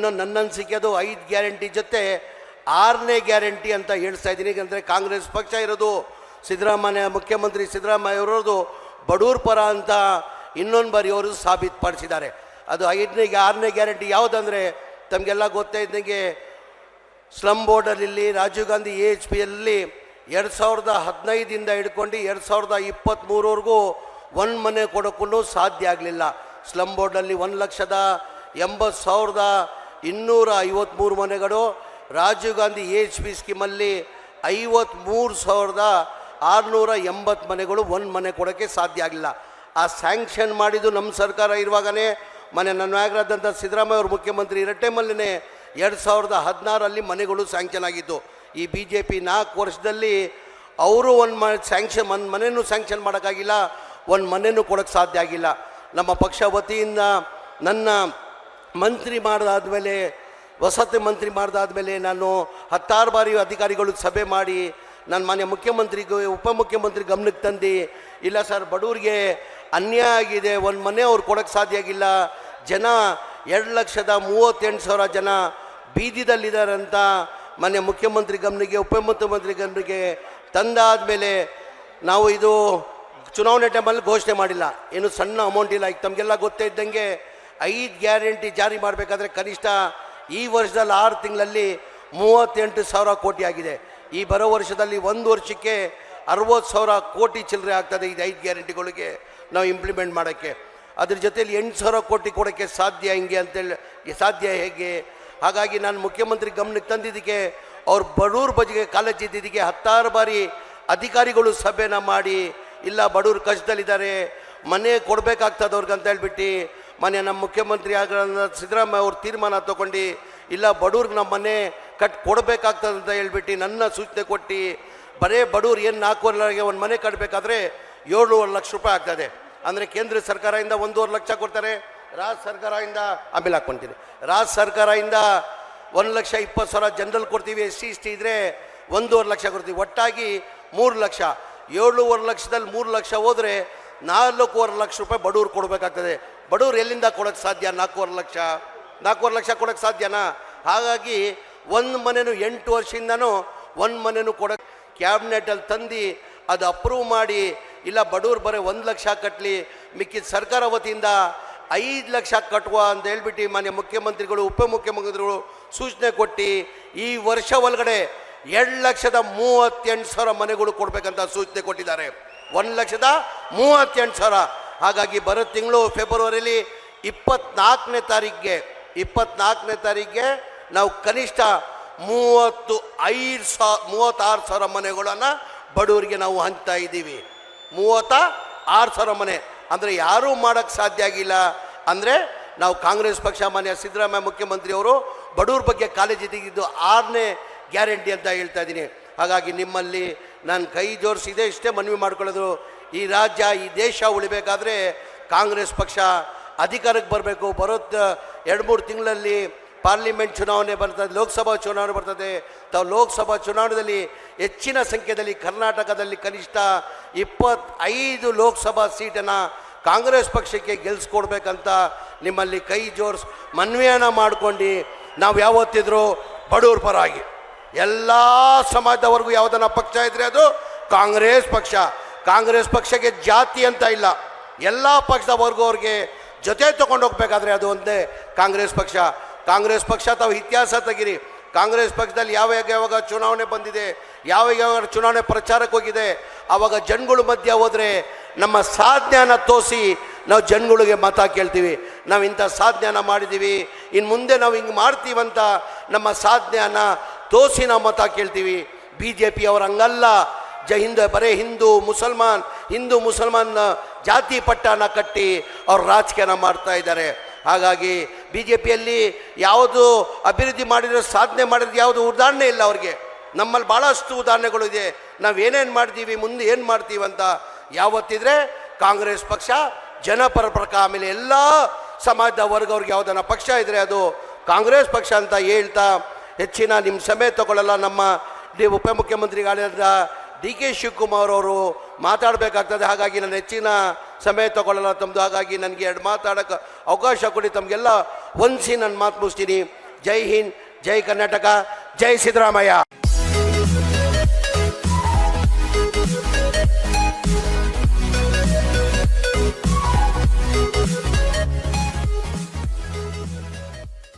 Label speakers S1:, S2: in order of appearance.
S1: ಇನ್ನೊಂದು ನನ್ನ ಅನಿಸಿಕೆ ಅದು 5 ಗ್ಯಾರಂಟಿ ಜೊತೆ 6ನೇ ಗ್ಯಾರಂಟಿ ಅಂತ ಹೇಳ್ತಾ ಇದ್ದೀನಿ. ಯಾಕಂದರೆ ಕಾಂಗ್ರೆಸ್ ಪಕ್ಷ ಇರೋದು ಸಿದ್ದರಾಮಯ್ಯ, ಮುಖ್ಯಮಂತ್ರಿ ಸಿದ್ದರಾಮಯ್ಯ ಅವರೋದು ಬಡವ್ರ ಪರ ಅಂತ ಇನ್ನೊಂದು ಬಾರಿ ಅವರು ಸಾಬೀತುಪಡಿಸಿದ್ದಾರೆ. ಅದು 6ನೇ ಗ್ಯಾರಂಟಿ ಯಾವುದಂದರೆ ತಮಗೆಲ್ಲ ಗೊತ್ತೇ ಇದ್ದಂಗೆ ಸ್ಲಮ್ ಬೋರ್ಡಲ್ಲಿ ರಾಜೀವ್ ಗಾಂಧಿ AHPಯಲ್ಲಿ 2015 ಹಿಡ್ಕೊಂಡು 2023ವರೆಗೂ ಒಂದು ಮನೆ ಕೊಡೋಕ್ಕೂ ಸಾಧ್ಯ ಆಗಲಿಲ್ಲ. ಸ್ಲಮ್ ಬೋರ್ಡಲ್ಲಿ 1,80,253 ಮನೆಗಳು, ರಾಜೀವ್ ಗಾಂಧಿ AHP ಸ್ಕೀಮಲ್ಲಿ 53,680 ಮನೆಗಳು ಒಂದು ಮನೆ ಕೊಡೋಕ್ಕೆ ಸಾಧ್ಯ ಆಗಲಿಲ್ಲ. ಆ ಸ್ಯಾಂಕ್ಷನ್ ಮಾಡಿದ್ದು ನಮ್ಮ ಸರ್ಕಾರ ಇರುವಾಗಲೇ ನನ್ನ ನಾಯಕರಾದಂಥ ಸಿದ್ದರಾಮಯ್ಯ ಅವರು ಮುಖ್ಯಮಂತ್ರಿ ಇರೋ ಟೈಮಲ್ಲೇ 2016 ಮನೆಗಳು ಸ್ಯಾಂಕ್ಷನ್ ಆಗಿತ್ತು. ಈ BJP 4 ವರ್ಷದಲ್ಲಿ ಅವರು ಒಂದು ಮನೆಯೂ ಸ್ಯಾಂಕ್ಷನ್ ಮಾಡೋಕ್ಕಾಗಿಲ್ಲ, ಒಂದು ಮನೆಯೂ ಕೊಡೋಕ್ಕೆ ಸಾಧ್ಯ ಆಗಿಲ್ಲ. ನಮ್ಮ ಪಕ್ಷ ವತಿಯಿಂದ ನನ್ನ ಮಂತ್ರಿ ಮಾಡಿದಾದ್ಮೇಲೆ, ವಸತಿ ಮಂತ್ರಿ ಮಾಡಿದಾದ್ಮೇಲೆ ನಾನು 16 ಬಾರಿ ಅಧಿಕಾರಿಗಳಿಗೆ ಸಭೆ ಮಾಡಿ ನಾನು ಮಾನ್ಯ ಮುಖ್ಯಮಂತ್ರಿಗೂ ಉಪಮುಖ್ಯಮಂತ್ರಿ ಗಮನಕ್ಕೆ ತಂದು, ಇಲ್ಲ ಸರ್ ಬಡವರಿಗೆ ಅನ್ಯಾಯ ಆಗಿದೆ, ಒಂದು ಮನೆ ಅವ್ರು ಕೊಡೋಕ್ಕೆ ಸಾಧ್ಯ ಆಗಿಲ್ಲ, ಜನ 2,38,000 ಜನ ಬೀದಿದಲ್ಲಿದ್ದಾರೆ ಅಂತ ಮಾನ್ಯ ಮುಖ್ಯಮಂತ್ರಿ ಗಮನಿಗೆ ಉಪಮುಖ್ಯಮಂತ್ರಿ ಗಮನಿಗೆ ತಂದಾದಮೇಲೆ ನಾವು ಇದು ಚುನಾವಣೆ ಟೈಮಲ್ಲಿ ಘೋಷಣೆ ಮಾಡಿಲ್ಲ, ಏನು ಸಣ್ಣ ಅಮೌಂಟ್ ಇಲ್ಲ. ಈಗ ತಮಗೆಲ್ಲ ಗೊತ್ತೇ ಇದ್ದಂಗೆ 5 ಗ್ಯಾರಂಟಿ ಜಾರಿ ಮಾಡಬೇಕಾದ್ರೆ ಕನಿಷ್ಠ ಈ ವರ್ಷದಲ್ಲಿ 6 ತಿಂಗಳಲ್ಲಿ 38,000 ಕೋಟಿ ಆಗಿದೆ. ಈ ಬರೋ ವರ್ಷದಲ್ಲಿ 1 ವರ್ಷಕ್ಕೆ 60,000 ಕೋಟಿ ಚಿಲ್ಲರೆ ಆಗ್ತದೆ. ಇದು 5 ಗ್ಯಾರಂಟಿಗಳಿಗೆ ನಾವು ಇಂಪ್ಲಿಮೆಂಟ್ ಮಾಡೋಕ್ಕೆ. ಅದ್ರ ಜೊತೆಯಲ್ಲಿ 8,000 ಕೋಟಿ ಕೊಡೋಕ್ಕೆ ಸಾಧ್ಯ ಹಿಂಗೆ ಅಂತೇಳಿ ಸಾಧ್ಯ ಹೇಗೆ? ಹಾಗಾಗಿ ನಾನು ಮುಖ್ಯಮಂತ್ರಿ ಗಮನಕ್ಕೆ ತಂದಿದ್ದಕ್ಕೆ, ಅವ್ರು ಬಡವ್ರ ಬಗೆಗೆ ಕಾಳಜಿ ಇದ್ದಿದ್ದಕ್ಕೆ 16 ಬಾರಿ ಅಧಿಕಾರಿಗಳು ಸಭೆನ ಮಾಡಿ, ಇಲ್ಲ ಬಡವ್ರು ಕಷ್ಟದಲ್ಲಿದ್ದಾರೆ, ಮನೆ ಕೊಡಬೇಕಾಗ್ತದೆ ಅವ್ರಿಗೆ ಅಂತ ಹೇಳ್ಬಿಟ್ಟು ಮನೆ ನಮ್ಮ ಮುಖ್ಯಮಂತ್ರಿ ಆಗ ಸಿದ್ದರಾಮಯ್ಯ ಅವ್ರು ತೀರ್ಮಾನ ತೊಗೊಂಡು, ಇಲ್ಲ ಬಡವ್ರಿಗೆ ನಮ್ಮ ಮನೆ ಕೊಡಬೇಕಾಗ್ತದೆ ಅಂತ ಹೇಳ್ಬಿಟ್ಟು ನನ್ನ ಸೂಚನೆ ಕೊಟ್ಟು, ಬರೇ ಬಡವ್ರು ಏನು 4 ವರ್ಷಕ್ಕೆ ಒಂದು ಮನೆ ಕಟ್ಟಬೇಕಾದ್ರೆ 7,500,000 ರೂಪಾಯಿ ಆಗ್ತದೆ. ಅಂದರೆ ಕೇಂದ್ರ ಸರ್ಕಾರದಿಂದ 1,500,000 ಕೊಡ್ತಾರೆ, ರಾಜ್ಯ ಸರ್ಕಾರದಿಂದ ಆಮೇಲೆ ಹಾಕ್ಕೊತೀನಿ, ರಾಜ್ಯ ಸರ್ಕಾರದಿಂದ 1,20,000 ಜನರಲ್ ಕೊಡ್ತೀವಿ. SC/ST ಇದ್ದರೆ 1,500,000 ಕೊಡ್ತೀವಿ. ಒಟ್ಟಾಗಿ 3 ಲಕ್ಷ. 7,500,000 ಲಕ್ಷದಲ್ಲಿ 3 ಲಕ್ಷ ಹೋದರೆ 4,500,000 ರೂಪಾಯಿ ಬಡವ್ರು ಕೊಡಬೇಕಾಗ್ತದೆ. ಬಡವ್ರು ಎಲ್ಲಿಂದ ಕೊಡೋಕ್ಕೆ ಸಾಧ್ಯ? 4,500,000 ಲಕ್ಷ ಕೊಡೋಕ್ಕೆ ಸಾಧ್ಯನಾ? ಹಾಗಾಗಿ ಒಂದು ಮನೆಯೂ 8 ವರ್ಷದಿಂದನೂ ಒಂದು ಮನೆಯೂ ಕೊಡೋಕ್ಕೆ ಕ್ಯಾಬಿನೆಟಲ್ಲಿ ತಂದು ಅದು ಅಪ್ರೂವ್ ಮಾಡಿ, ಇಲ್ಲ ಬಡವ್ರು ಬರೀ 1 ಲಕ್ಷ ಕಟ್ಟಲಿ, ಮಿಕ್ಕಿದ ಸರ್ಕಾರ ವತಿಯಿಂದ 5 ಲಕ್ಷ ಕಟ್ಟುವ ಅಂತ ಹೇಳ್ಬಿಟ್ಟು ಮಾನ್ಯ ಮುಖ್ಯಮಂತ್ರಿಗಳು ಉಪಮುಖ್ಯಮಂತ್ರಿಗಳು ಸೂಚನೆ ಕೊಟ್ಟು ಈ ವರ್ಷ ಒಳಗಡೆ 2,38,000 ಮನೆಗಳು ಕೊಡಬೇಕಂತ ಸೂಚನೆ ಕೊಟ್ಟಿದ್ದಾರೆ. 1,38,000. ಹಾಗಾಗಿ ಬರೋ ತಿಂಗಳು ಫೆಬ್ರವರಿಲಿ 24ನೇ ತಾರೀಕಿಗೆ ನಾವು ಕನಿಷ್ಠ 36,000 ಮನೆಗಳನ್ನು ಬಡವರಿಗೆ ನಾವು ಹಂಚ್ತಾ ಇದ್ದೀವಿ. 36,000 ಮನೆ ಅಂದರೆ ಯಾರೂ ಮಾಡೋಕ್ಕೆ ಸಾಧ್ಯ ಆಗಿಲ್ಲ. ಅಂದರೆ ನಾವು ಕಾಂಗ್ರೆಸ್ ಪಕ್ಷ ಮಾನ್ಯ ಸಿದ್ದರಾಮಯ್ಯ ಮುಖ್ಯಮಂತ್ರಿಯವರು ಬಡವ್ರ ಬಗ್ಗೆ ಕಾಳಜಿ ತೆಗೆದಿದ್ದು 6ನೇ ಗ್ಯಾರಂಟಿ ಅಂತ ಹೇಳ್ತಾ ಇದ್ದೀನಿ. ಹಾಗಾಗಿ ನಿಮ್ಮಲ್ಲಿ ನಾನು ಕೈ ಜೋಡಿಸಿದೆ ಇಷ್ಟೇ ಮನವಿ ಮಾಡ್ಕೊಳ್ಳೋದು, ಈ ರಾಜ್ಯ ಈ ದೇಶ ಉಳಿಬೇಕಾದ್ರೆ ಕಾಂಗ್ರೆಸ್ ಪಕ್ಷ ಅಧಿಕಾರಕ್ಕೆ ಬರಬೇಕು. ಬರೋ 2-3 ತಿಂಗಳಲ್ಲಿ ಪಾರ್ಲಿಮೆಂಟ್ ಚುನಾವಣೆ ಬರ್ತದೆ, ಲೋಕಸಭಾ ಚುನಾವಣೆ ಬರ್ತದೆ. ತಾವು ಲೋಕಸಭಾ ಚುನಾವಣೆಯಲ್ಲಿ ಹೆಚ್ಚಿನ ಸಂಖ್ಯೆಯಲ್ಲಿ ಕರ್ನಾಟಕದಲ್ಲಿ ಕನಿಷ್ಠ 25 ಲೋಕಸಭಾ ಸೀಟನ್ನು ಕಾಂಗ್ರೆಸ್ ಪಕ್ಷಕ್ಕೆ ಗೆಲ್ಲಿಸ್ಕೊಡ್ಬೇಕಂತ ನಿಮ್ಮಲ್ಲಿ ಕೈ ಜೋಡಿಸಿ ಮನವಿಯನ್ನು ಮಾಡ್ಕೊಂಡು, ನಾವು ಯಾವತ್ತಿದ್ರೂ ಬಡವ್ರ ಪರವಾಗಿ ಎಲ್ಲ ಸಮಾಜದವರೆಗೂ ಯಾವುದನ್ನ ಪಕ್ಷ ಇದ್ದರೆ ಅದು ಕಾಂಗ್ರೆಸ್ ಪಕ್ಷ. ಕಾಂಗ್ರೆಸ್ ಪಕ್ಷಕ್ಕೆ ಜಾತಿ ಅಂತ ಇಲ್ಲ, ಎಲ್ಲ ಪಕ್ಷದ ವರ್ಗವ್ರಿಗೆ ಜೊತೆ ತೊಗೊಂಡು ಹೋಗ್ಬೇಕಾದ್ರೆ ಅದು ಒಂದೇ ಕಾಂಗ್ರೆಸ್ ಪಕ್ಷ. ಕಾಂಗ್ರೆಸ್ ಪಕ್ಷ ತಾವು ಇತಿಹಾಸ ತೆಗಿರಿ. ಕಾಂಗ್ರೆಸ್ ಪಕ್ಷದಲ್ಲಿ ಯಾವಾಗ ಚುನಾವಣೆ ಬಂದಿದೆ, ಯಾವಾಗ ಚುನಾವಣೆ ಪ್ರಚಾರಕ್ಕೆ ಹೋಗಿದೆ, ಆವಾಗ ಜನಗಳ ಮಧ್ಯೆ ಹೋದರೆ ನಮ್ಮ ಸಾಧನೆಯನ್ನು ತೋರಿಸಿ ನಾವು ಜನಗಳಿಗೆ ಮತ ಕೇಳ್ತೀವಿ. ನಾವು ಇಂಥ ಸಾಧನೆಯನ್ನು ಮಾಡಿದ್ದೀವಿ, ಇನ್ನು ಮುಂದೆ ನಾವು ಹಿಂಗೆ ಮಾಡ್ತೀವಂತ ನಮ್ಮ ಸಾಧನೆಯನ್ನು ತೋರಿಸಿ ನಾವು ಮತ ಕೇಳ್ತೀವಿ. BJP ಅವ್ರು ಹಂಗಲ್ಲ. ಬರೇ ಹಿಂದೂ ಮುಸಲ್ಮಾನ್ ಜಾತಿ ಪಟ್ಟನ ಕಟ್ಟಿ ಅವ್ರು ರಾಜಕೀಯನ ಮಾಡ್ತಾ ಇದ್ದಾರೆ. ಹಾಗಾಗಿ BJPಯಲ್ಲಿ ಯಾವುದು ಅಭಿವೃದ್ಧಿ ಮಾಡಿರೋ ಸಾಧನೆ ಮಾಡಿರೋದು ಯಾವುದು ಉದಾಹರಣೆ ಇಲ್ಲ ಅವ್ರಿಗೆ. ನಮ್ಮಲ್ಲಿ ಭಾಳಷ್ಟು ಉದಾಹರಣೆಗಳು ಇದೆ. ನಾವು ಏನೇನು ಮಾಡ್ತೀವಿ, ಮುಂದೆ ಏನು ಮಾಡ್ತೀವಿ ಅಂತ ಯಾವತ್ತಿದ್ರೆ ಕಾಂಗ್ರೆಸ್ ಪಕ್ಷ ಜನಪರ ಪಕ್ಷ. ಆಮೇಲೆ ಎಲ್ಲ ಸಮಾಜದ ವರ್ಗವ್ರಿಗೆ ಯಾವುದನ್ನ ಪಕ್ಷ ಇದ್ದರೆ ಅದು ಕಾಂಗ್ರೆಸ್ ಪಕ್ಷ ಅಂತ ಹೇಳ್ತಾ ಹೆಚ್ಚಿನ ನಿಮ್ಮ ಸಮಯ ತಗೊಳ್ಳಲ್ಲ. ನಮ್ಮ ಉಪಮುಖ್ಯಮಂತ್ರಿಗಳಾದ DK ಶಿವಕುಮಾರ್ ಅವರು ಮಾತಾಡಬೇಕಾಗ್ತದೆ. ಹಾಗಾಗಿ ನಾನು ಹೆಚ್ಚಿನ ಸಮಯ ತಗೊಳ್ಳಲ್ಲ ತಮ್ಮದು. ಹಾಗಾಗಿ ನನಗೆ 2 ಮಾತಾಡೋಕ್ಕೆ ಅವಕಾಶ ಕೊಡಿ. ತಮಗೆಲ್ಲ ಒಂದ್ಸಿ ನನ್ನ ಮಾತು ಮುಗಿಸ್ತೀನಿ. ಜೈ ಹಿಂದ್, ಜೈ ಕರ್ನಾಟಕ, ಜೈ ಸಿದ್ದರಾಮಯ್ಯ.